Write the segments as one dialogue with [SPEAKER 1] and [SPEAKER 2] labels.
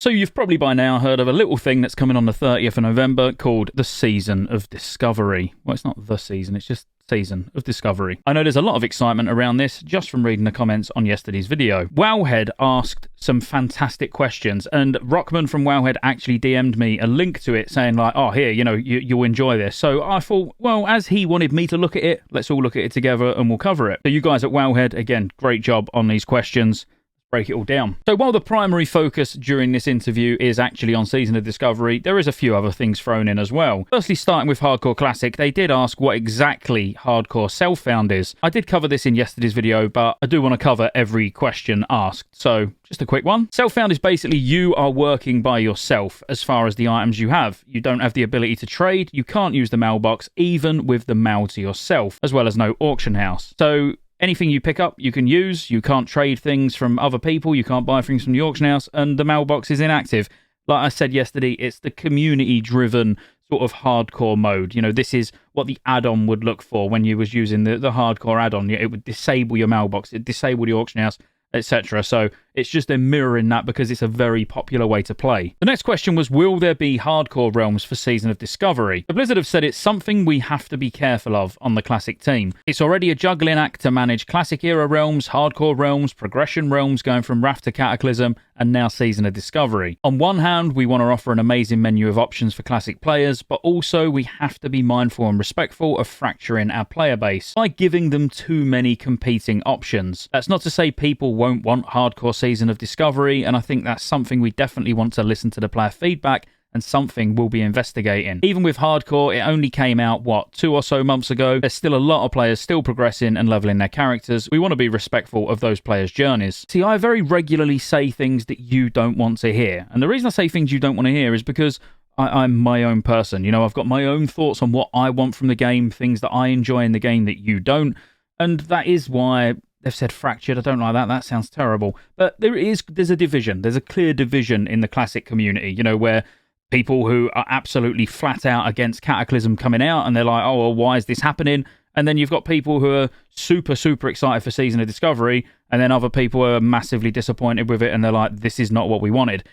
[SPEAKER 1] So you've probably by now heard of a little thing that's coming on the 30th of November called the Season of Discovery. Well, it's not the season, it's just Season of Discovery. I know there's a lot of excitement around this just from reading the comments on yesterday's video. Wowhead asked some fantastic questions, and Rockman from Wowhead actually DM'd me a link to it saying like, oh, here, you'll enjoy this. So I thought, well, as he wanted me to look at it, let's all look at it together and we'll cover it. So you guys at Wowhead, again, great job on these questions. Break it all down. So while the primary focus during this interview is actually on Season of Discovery, there is a few other things thrown in as well. Firstly, starting with Hardcore Classic, they did ask what exactly Hardcore Self-Found is. I did cover this in yesterday's video, but I do want to cover every question asked. So just a quick one. Self-Found is basically you are working by yourself as far as the items you have. You don't have the ability to trade, you can't use the mailbox, even with the mail to yourself, as well as no auction house. So anything you pick up, you can use. You can't trade things from other people. You can't buy things from the auction house. And the mailbox is inactive. Like I said yesterday, it's the community-driven sort of hardcore mode. This is what the add-on would look for when you was using the hardcore add-on. It would disable your mailbox. It would disable the auction house, etc. So it's just them mirroring that because it's a very popular way to play. The next question was, will there be hardcore realms for Season of Discovery? The Blizzard have said it's something we have to be careful of on the Classic team. It's already a juggling act to manage Classic era realms, hardcore realms, progression realms going from Wrath to Cataclysm, and now Season of Discovery. On one hand, we want to offer an amazing menu of options for Classic players, but also we have to be mindful and respectful of fracturing our player base by giving them too many competing options. That's not to say people won't want hardcore Season of Discovery, and I think that's something we definitely want to listen to the player feedback and something we'll be investigating. Even with hardcore, it only came out, 2 or so months ago. There's still a lot of players still progressing and leveling their characters. We want to be respectful of those players' journeys. See, I very regularly say things that you don't want to hear. And the reason I say things you don't want to hear is because I'm my own person. I've got my own thoughts on what I want from the game, things that I enjoy in the game that you don't. And that is why they've said fractured. I don't like that. That sounds terrible. But there's a division. There's a clear division in the Classic community, where people who are absolutely flat out against Cataclysm coming out and they're like, oh, well, why is this happening? And then you've got people who are super, super excited for Season of Discovery, and then other people are massively disappointed with it and they're like, this is not what we wanted.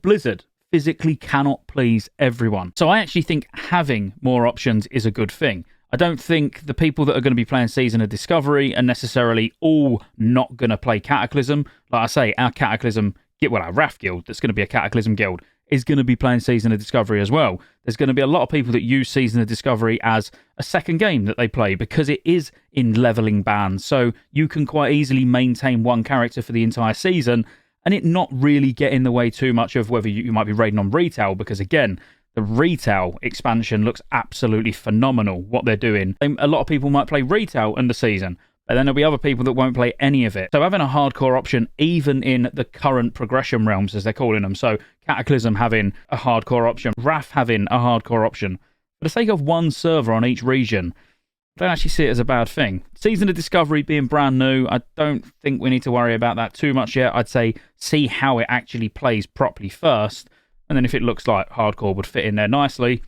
[SPEAKER 1] Blizzard physically cannot please everyone. So I actually think having more options is a good thing. I don't think the people that are going to be playing Season of Discovery are necessarily all not going to play Cataclysm. Like I say, our Wrath guild, that's going to be a Cataclysm guild, is going to be playing Season of Discovery as well. There's going to be a lot of people that use Season of Discovery as a second game that they play because it is in leveling bands. So you can quite easily maintain one character for the entire season and it not really get in the way too much of whether you might be raiding on retail, because again, the retail expansion looks absolutely phenomenal, what they're doing. A lot of people might play retail in the season, but then there'll be other people that won't play any of it. So having a hardcore option, even in the current progression realms, as they're calling them, so Cataclysm having a hardcore option, Wrath having a hardcore option, for the sake of one server on each region, I don't actually see it as a bad thing. Season of Discovery being brand new, I don't think we need to worry about that too much yet. I'd say see how it actually plays properly first, and then if it looks like hardcore would fit in there nicely,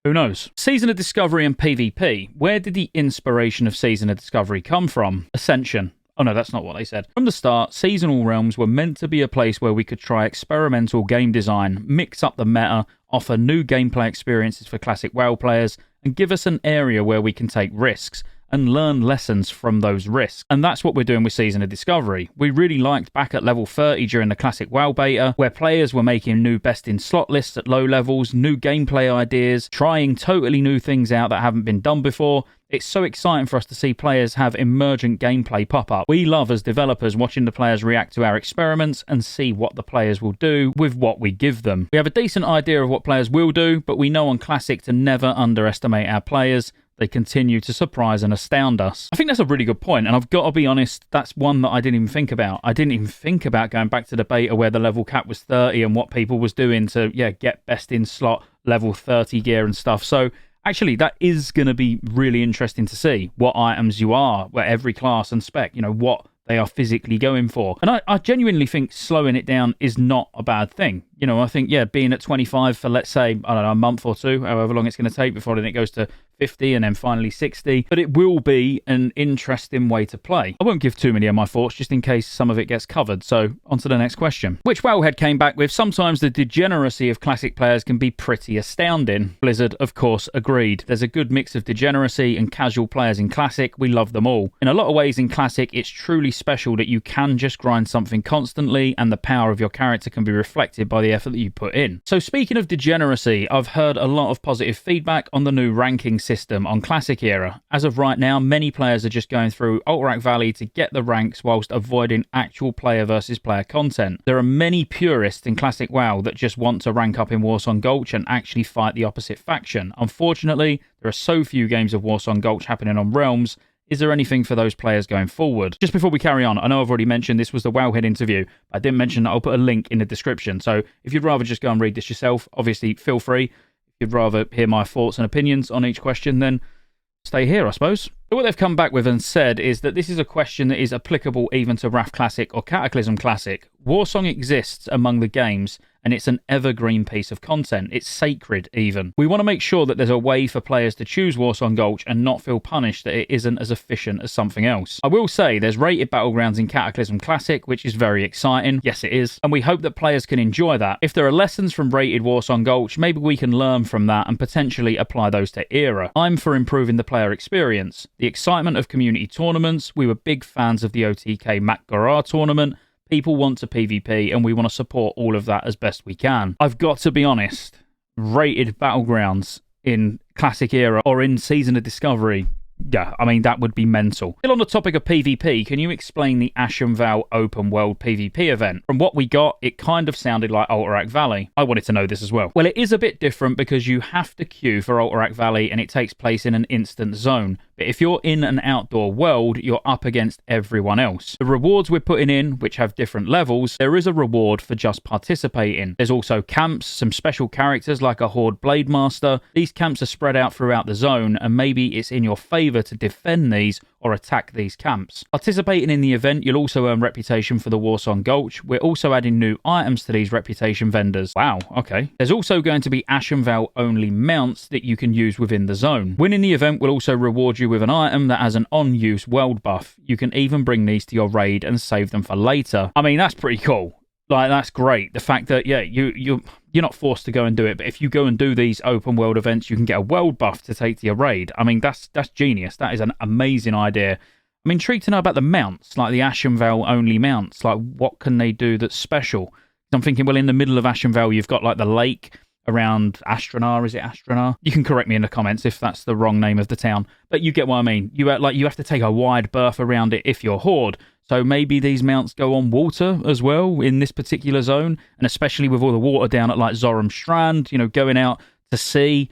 [SPEAKER 1] who knows? Season of Discovery and PvP. Where did the inspiration of Season of Discovery come from? Ascension. Oh no, that's not what they said. From the start, seasonal realms were meant to be a place where we could try experimental game design, mix up the meta, offer new gameplay experiences for classic WoW players, and give us an area where we can take risks and learn lessons from those risks. And that's what we're doing with Season of Discovery. We really liked back at level 30 during the classic WoW beta, where players were making new best-in-slot lists at low levels, new gameplay ideas, trying totally new things out that haven't been done before. It's so exciting for us to see players have emergent gameplay pop up. We love, as developers, watching the players react to our experiments and see what the players will do with what we give them. We have a decent idea of what players will do, but we know on Classic to never underestimate our players. They continue to surprise and astound us. I think that's a really good point, and I've got to be honest, that's one that I didn't even think about. I didn't even think about going back to the beta where the level cap was 30 and what people was doing to, get best in slot level 30 gear and stuff. So actually, that is going to be really interesting to see what items you are, where every class and spec, what they are physically going for. And I genuinely think slowing it down is not a bad thing. I think, being at 25 for, let's say, I don't know, a month or two, however long it's going to take before then it goes to 50 and then finally 60, but it will be an interesting way to play. I won't give too many of my thoughts just in case some of it gets covered, so on to the next question. Which Wowhead came back with, sometimes the degeneracy of Classic players can be pretty astounding. Blizzard, of course, agreed. There's a good mix of degeneracy and casual players in Classic. We love them all. In a lot of ways in Classic, it's truly special that you can just grind something constantly and the power of your character can be reflected by the effort that you put in. So speaking of degeneracy, I've heard a lot of positive feedback on the new ranking system on Classic era. As of right now, many players are just going through Alterac Valley to get the ranks whilst avoiding actual player versus player content. There are many purists in Classic WoW that just want to rank up in Warsong Gulch and actually fight the opposite faction. Unfortunately, there are so few games of Warsong Gulch happening on Realms. Is there anything for those players going forward? Just before we carry on, I know I've already mentioned this was the Wowhead interview. I didn't mention that I'll put a link in the description. So if you'd rather just go and read this yourself, obviously feel free. If you'd rather hear my thoughts and opinions on each question, then stay here, I suppose. So what they've come back with and said is that this is a question that is applicable even to Wrath Classic or Cataclysm Classic. Warsong exists among the games, and it's an evergreen piece of content. It's sacred, even. We want to make sure that there's a way for players to choose Warsong Gulch and not feel punished that it isn't as efficient as something else. I will say there's rated battlegrounds in Cataclysm Classic, which is very exciting. Yes, it is. And we hope that players can enjoy that. If there are lessons from rated Warsong Gulch, maybe we can learn from that and potentially apply those to Era. I'm for improving the player experience. The excitement of community tournaments. We were big fans of the OTK Mat-Gorar tournament. People want to PvP, and we want to support all of that as best we can. I've got to be honest, rated battlegrounds in Classic Era or in Season of Discovery, yeah, I mean, that would be mental. Still on the topic of PvP, can you explain the Ashenvale open world PvP event? From what we got, it kind of sounded like Alterac Valley. I wanted to know this as well. Well, it is a bit different because you have to queue for Alterac Valley and it takes place in an instant zone. But if you're in an outdoor world, you're up against everyone else. The rewards we're putting in, which have different levels, there is a reward for just participating. There's also camps, some special characters like a Horde Blade Master. These camps are spread out throughout the zone, and maybe it's in your favour to defend these or attack these camps. Participating in the event, you'll also earn reputation for the Warsong Gulch. We're also adding new items to these reputation vendors. Wow, okay. There's also going to be Ashenvale only mounts that you can use within the zone. Winning the event will also reward you with an item that has an on-use world buff. You can even bring these to your raid and save them for later. I mean, that's pretty cool. Like, that's great. The fact that, yeah, you're not forced to go and do it, but if you go and do these open world events, you can get a world buff to take to your raid. I mean, that's genius. That is an amazing idea. I'm intrigued to know about the mounts, like the Ashenvale only mounts. Like, what can they do that's special? I'm thinking, well, in the middle of Ashenvale, you've got like the lake around Astronar. Is it Astronar? You can correct me in the comments if that's the wrong name of the town, but you get what I mean. You have to take a wide berth around it if you're Horde. So maybe these mounts go on water as well in this particular zone, and especially with all the water down at like Zoram Strand, you know, going out to sea.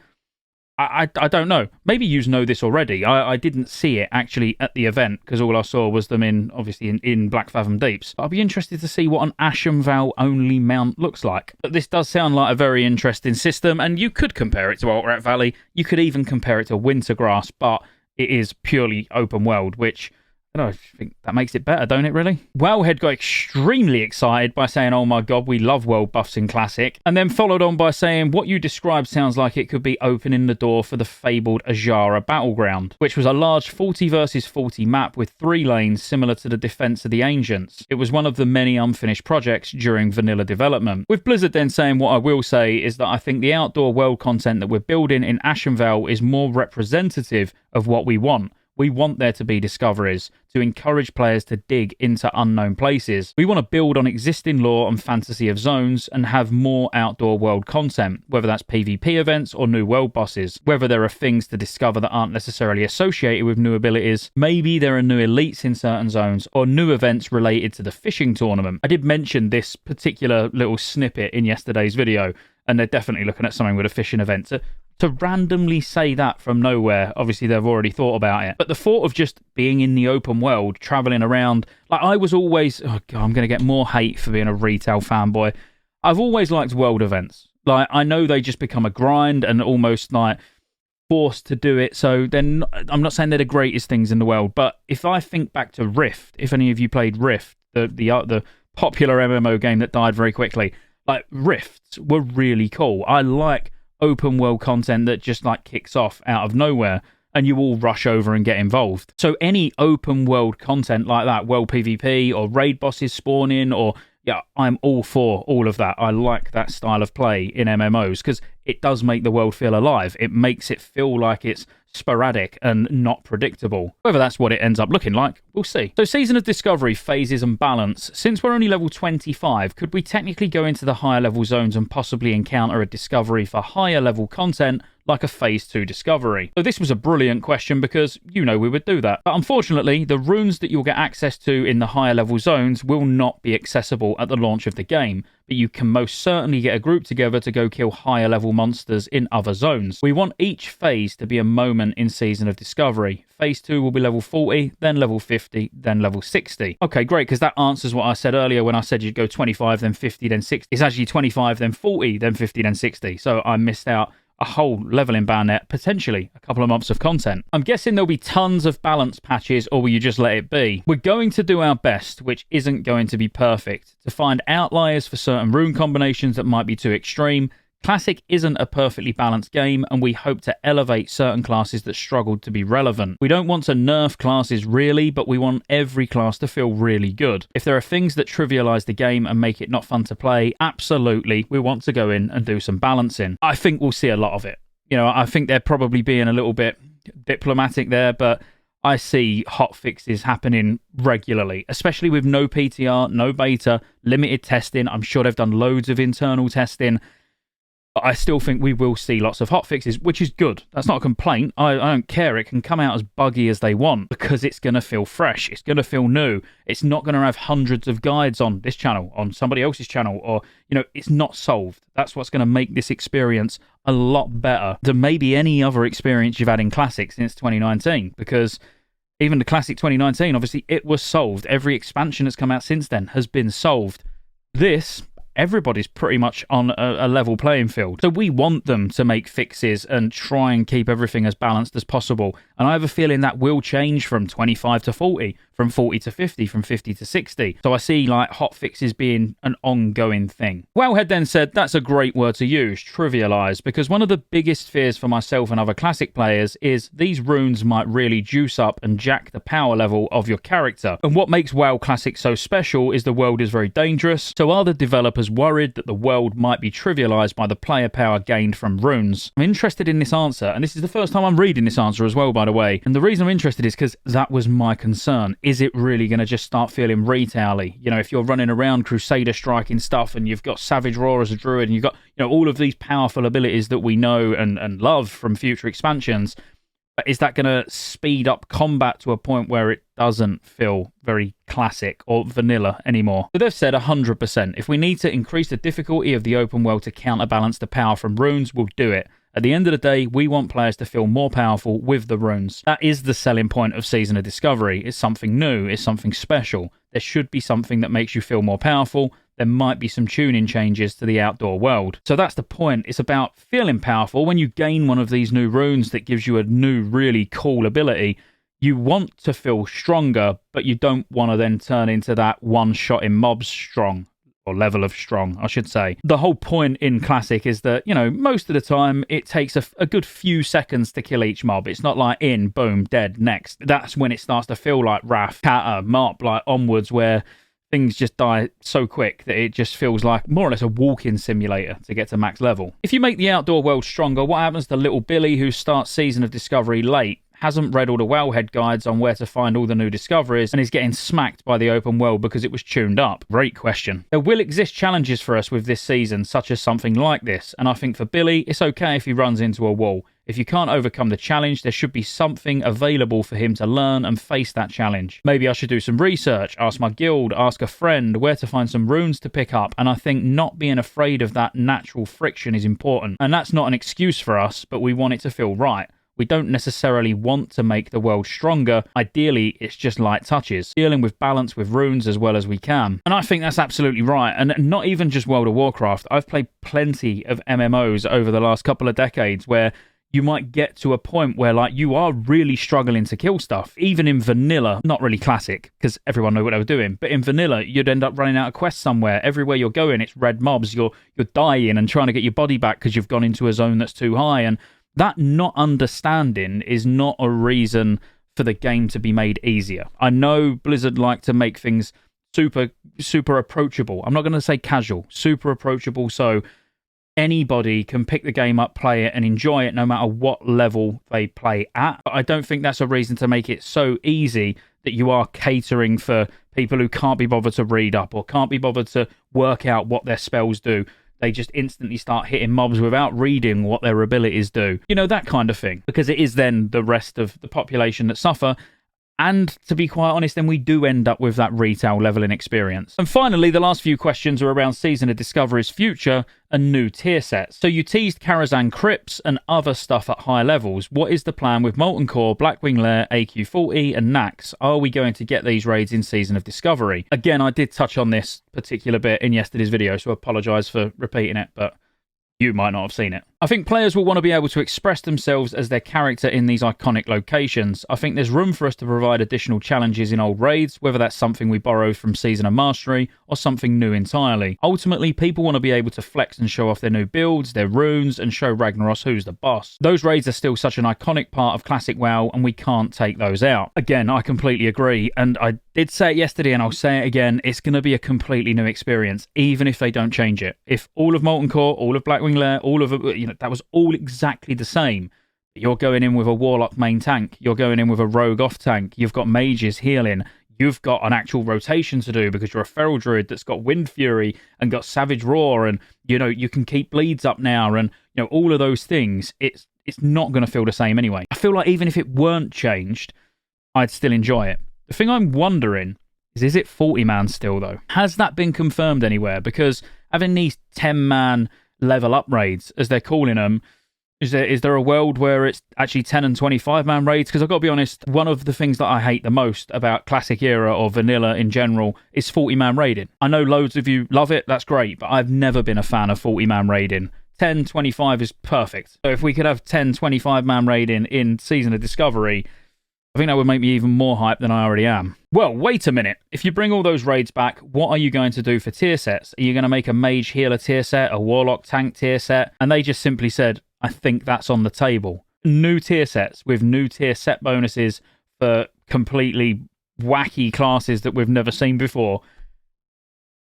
[SPEAKER 1] I don't know. Maybe you know this already. I didn't see it actually at the event because all I saw was them in Black Fathom Deeps. I'll be interested to see what an Ashenvale only mount looks like. But this does sound like a very interesting system, and you could compare it to Alterac Valley. You could even compare it to Wintergrass, but it is purely open world, which I think that makes it better, don't it, really? Wowhead got extremely excited by saying, oh my god, we love world buffs in Classic, and then followed on by saying, what you described sounds like it could be opening the door for the fabled Ajara Battleground, which was a large 40 versus 40 map with 3 lanes similar to the Defense of the Ancients. It was one of the many unfinished projects during vanilla development. With Blizzard then saying, what I will say is that I think the outdoor world content that we're building in Ashenvale is more representative of what we want. We want there to be discoveries, to encourage players to dig into unknown places. We want to build on existing lore and fantasy of zones and have more outdoor world content, whether that's PvP events or new world bosses, whether there are things to discover that aren't necessarily associated with new abilities, maybe there are new elites in certain zones, or new events related to the fishing tournament. I did mention this particular little snippet in yesterday's video, and they're definitely looking at something with a fishing event. To randomly say that from nowhere, obviously they've already thought about it. But the thought of just being in the open world, travelling around, like I was always, oh God, I'm going to get more hate for being a retail fanboy. I've always liked world events. Like, I know they just become a grind and almost like forced to do it. So then I'm not saying they're the greatest things in the world, but if I think back to Rift, if any of you played Rift, the popular MMO game that died very quickly, like Rifts were really cool. I like open world content that just like kicks off out of nowhere and you all rush over and get involved. So any open world content like that, world PvP or raid bosses spawning, or yeah, I'm all for all of that. I like that style of play in MMOs because it does make the world feel alive. It makes it feel like it's sporadic and not predictable. Whether that's what it ends up looking like, we'll see. So Season of Discovery, phases and balance. Since we're only level 25, could we technically go into the higher level zones and possibly encounter a discovery for higher level content like a Phase 2 discovery? So this was a brilliant question because you know we would do that. But unfortunately, the runes that you'll get access to in the higher level zones will not be accessible at the launch of the game, but you can most certainly get a group together to go kill higher level monsters in other zones. We want each phase to be a moment in Season of Discovery. Phase 2 will be level 40, then level 50, then level 60. Okay, great, because that answers what I said earlier when I said you'd go 25, then 50, then 60. It's actually 25, then 40, then 50, then 60. So I missed out a whole level in Bayonet, potentially a couple of months of content. I'm guessing there'll be tons of balance patches, or will you just let it be? We're going to do our best, which isn't going to be perfect, to find outliers for certain rune combinations that might be too extreme. Classic isn't a perfectly balanced game, and we hope to elevate certain classes that struggled to be relevant. We don't want to nerf classes really, but we want every class to feel really good. If there are things that trivialize the game and make it not fun to play, absolutely, we want to go in and do some balancing. I think we'll see a lot of it. You know, I think they're probably being a little bit diplomatic there, but I see hot fixes happening regularly, especially with no PTR, no beta, limited testing. I'm sure they've done loads of internal testing. I still think we will see lots of hotfixes, which is good. That's not a complaint. I don't care. It can come out as buggy as they want because it's going to feel fresh. It's going to feel new. It's not going to have hundreds of guides on this channel, on somebody else's channel, or, you know, it's not solved. That's what's going to make this experience a lot better than maybe any other experience you've had in Classic since 2019, because even the Classic 2019, obviously, it was solved. Every expansion that's come out since then has been solved. This, everybody's pretty much on a level playing field. So we want them to make fixes and try and keep everything as balanced as possible. And I have a feeling that will change from 25 to 40, from 40 to 50, from 50 to 60. So I see like hot fixes being an ongoing thing. Wowhead then said, that's a great word to use, trivialize, because one of the biggest fears for myself and other Classic players is these runes might really juice up and jack the power level of your character. And what makes WoW Classic so special is the world is very dangerous. So are the developers worried that the world might be trivialized by the player power gained from runes? I'm interested in this answer, and this is the first time I'm reading this answer as well, by the way. And the reason I'm interested is because that was my concern. Is it really going to just start feeling retail-y? You know, if you're running around Crusader striking stuff and you've got Savage Roar as a druid and you've got, you know, all of these powerful abilities that we know and love from future expansions, but is that going to speed up combat to a point where it doesn't feel very classic or vanilla anymore? So they've said 100%. If we need to increase the difficulty of the open world to counterbalance the power from runes, we'll do it. At the end of the day, we want players to feel more powerful with the runes. That is the selling point of Season of Discovery. It's something new. It's something special. There should be something that makes you feel more powerful. There might be some tuning changes to the outdoor world. So that's the point. It's about feeling powerful. When you gain one of these new runes that gives you a new, really cool ability, you want to feel stronger, but you don't want to then turn into that one-shot in mobs strong. Or level of strong, I should say. The whole point in Classic is that, you know, most of the time it takes a good few seconds to kill each mob. It's not like in, boom, dead, next. That's when it starts to feel like Wrath, Kata, Mop, like onwards, where things just die so quick that it just feels like more or less a walk-in simulator to get to max level. If you make the outdoor world stronger, what happens to little Billy who starts Season of Discovery late, hasn't read all the Wowhead guides on where to find all the new discoveries, and is getting smacked by the open world because it was tuned up? Great question. There will exist challenges for us with this season, such as something like this, and I think for Billy, it's okay if he runs into a wall. If you can't overcome the challenge, there should be something available for him to learn and face that challenge. Maybe I should do some research, ask my guild, ask a friend where to find some runes to pick up, and I think not being afraid of that natural friction is important. And that's not an excuse for us, but we want it to feel right. We don't necessarily want to make the world stronger. Ideally, it's just light touches, dealing with balance with runes as well as we can. And I think that's absolutely right. And not even just World of Warcraft. I've played plenty of MMOs over the last couple of decades where you might get to a point where like you are really struggling to kill stuff. Even in vanilla, not really classic because everyone knew what they were doing, but in vanilla you'd end up running out of quests somewhere. Everywhere you're going it's red mobs, you're dying and trying to get your body back because you've gone into a zone that's too high. And that not understanding is not a reason for the game to be made easier. I know Blizzard like to make things super approachable. I'm not going to say casual, super approachable, so anybody can pick the game up, play it, and enjoy it no matter what level they play at. But I don't think that's a reason to make it so easy that you are catering for people who can't be bothered to read up or can't be bothered to work out what their spells do. They just instantly start hitting mobs without reading what their abilities do. You know, that kind of thing. Because it is then the rest of the population that suffer. And to be quite honest, then we do end up with that retail leveling experience. And finally, the last few questions are around Season of Discovery's future and new tier sets. So you teased Karazhan Crypts and other stuff at high levels. What is the plan with Molten Core, Blackwing Lair, AQ40 and Nax? Are we going to get these raids in Season of Discovery? Again, I did touch on this particular bit in yesterday's video, so I apologise for repeating it, but you might not have seen it. I think players will want to be able to express themselves as their character in these iconic locations. I think there's room for us to provide additional challenges in old raids, whether that's something we borrowed from Season of Mastery or something new entirely. Ultimately, people want to be able to flex and show off their new builds, their runes, and show Ragnaros who's the boss. Those raids are still such an iconic part of Classic WoW, and we can't take those out. Again, I completely agree, and I did say it yesterday and I'll say it again, it's going to be a completely new experience, even if they don't change it. If all of Molten Core, all of Blackwing Lair, all of, that was all exactly the same. You're going in with a Warlock main tank, you're going in with a Rogue off tank, you've got mages healing, you've got an actual rotation to do because you're a Feral Druid that's got Wind Fury and got Savage Roar, and you can keep bleeds up now, and all of those things. It's not going to feel the same anyway. I feel like even if it weren't changed, I'd still enjoy it. The thing I'm wondering is it 40-man still, though? Has that been confirmed anywhere? Because having these 10-man level up raids, as they're calling them, is there a world where it's actually 10 and 25-man raids? Because I've got to be honest, one of the things that I hate the most about Classic Era or Vanilla in general is 40-man raiding. I know loads of you love it, that's great, but I've never been a fan of 40-man raiding. 10, 25 is perfect. So if we could have 10, 25-man raiding in Season of Discovery, I think that would make me even more hyped than I already am. Well, wait a minute. If you bring all those raids back, what are you going to do for tier sets? Are you going to make a mage healer tier set, a warlock tank tier set? And they just simply said, I think that's on the table. New tier sets with new tier set bonuses for completely wacky classes that we've never seen before.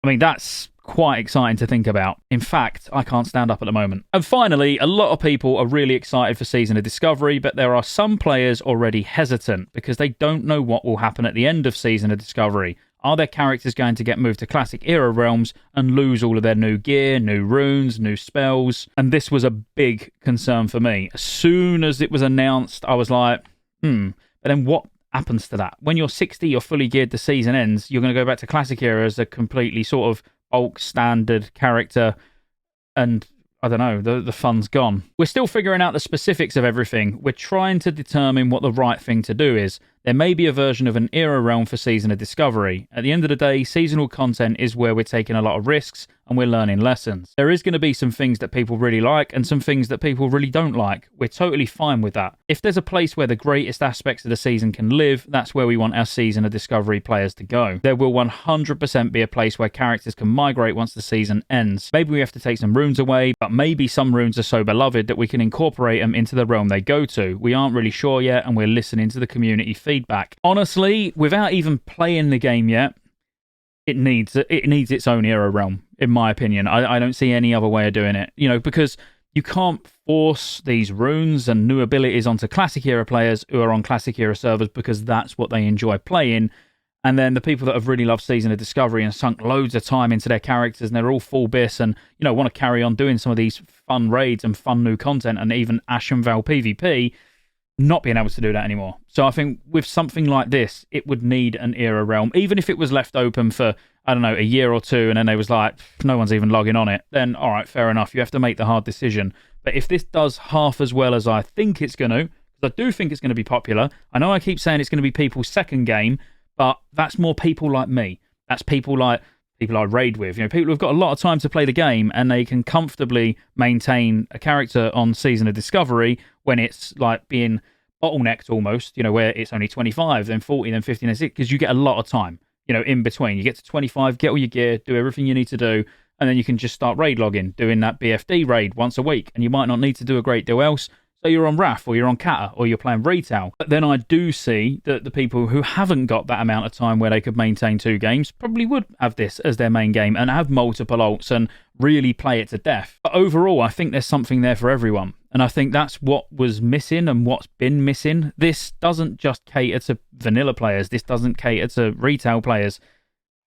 [SPEAKER 1] I mean, that's quite exciting to think about. In fact, I can't stand up at the moment. And finally, a lot of people are really excited for Season of Discovery, but there are some players already hesitant because they don't know what will happen at the end of Season of Discovery. Are their characters going to get moved to Classic Era realms and lose all of their new gear, new runes, new spells? And this was a big concern for me. As soon as it was announced, I was like, But then what happens to that? When you're 60, you're fully geared, the season ends, you're going to go back to Classic Era as a completely sort of bulk standard character, and I don't know, the fun's gone. We're still figuring out the specifics of everything. We're trying to determine what the right thing to do is. There may be a version of an era realm for Season of Discovery. At the end of the day, seasonal content is where we're taking a lot of risks and we're learning lessons. There is going to be some things that people really like and some things that people really don't like. We're totally fine with that. If there's a place where the greatest aspects of the season can live, that's where we want our Season of Discovery players to go. There will 100% be a place where characters can migrate once the season ends. Maybe we have to take some runes away, but maybe some runes are so beloved that we can incorporate them into the realm they go to. We aren't really sure yet, and we're listening to the community feedback. Honestly, without even playing the game yet, it needs its own era realm, in my opinion. I don't see any other way of doing it. Because you can't force these runes and new abilities onto Classic Era players who are on Classic Era servers because that's what they enjoy playing. And then the people that have really loved Season of Discovery and sunk loads of time into their characters and they're all full bis and, want to carry on doing some of these fun raids and fun new content and even Ashenvale PvP, not being able to do that anymore. So I think with something like this, it would need an era realm. Even if it was left open for, I don't know, a year or two, and then they was like, no one's even logging on it, then all right, fair enough. You have to make the hard decision. But if this does half as well as I think it's going to, because I do think it's going to be popular, I know I keep saying it's going to be people's second game, but that's more people like me. That's people like people I raid with. You know, people who've got a lot of time to play the game and they can comfortably maintain a character on Season of Discovery when it's like being bottlenecked almost, you know, where it's only 25, then 40, then 50, then 60, because you get a lot of time, you know, in between. You get to 25, get all your gear, do everything you need to do, and then you can just start raid logging, doing that BFD raid once a week, and you might not need to do a great deal else. So you're on RAF, or you're on Kata, or you're playing retail. But then I do see that the people who haven't got that amount of time where they could maintain 2 games probably would have this as their main game and have multiple alts and really play it to death. But overall, I think there's something there for everyone. And I think that's what was missing and what's been missing. This doesn't just cater to vanilla players. This doesn't cater to retail players.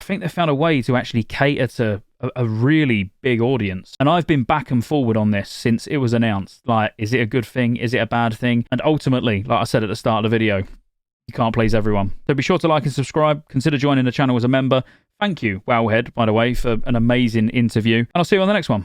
[SPEAKER 1] I think they found a way to actually cater to a really big audience. And I've been back and forward on this since it was announced. Like, is it a good thing? Is it a bad thing? And ultimately, like I said at the start of the video, you can't please everyone. So be sure to like and subscribe. Consider joining the channel as a member. Thank you, Wowhead, by the way, for an amazing interview. And I'll see you on the next one.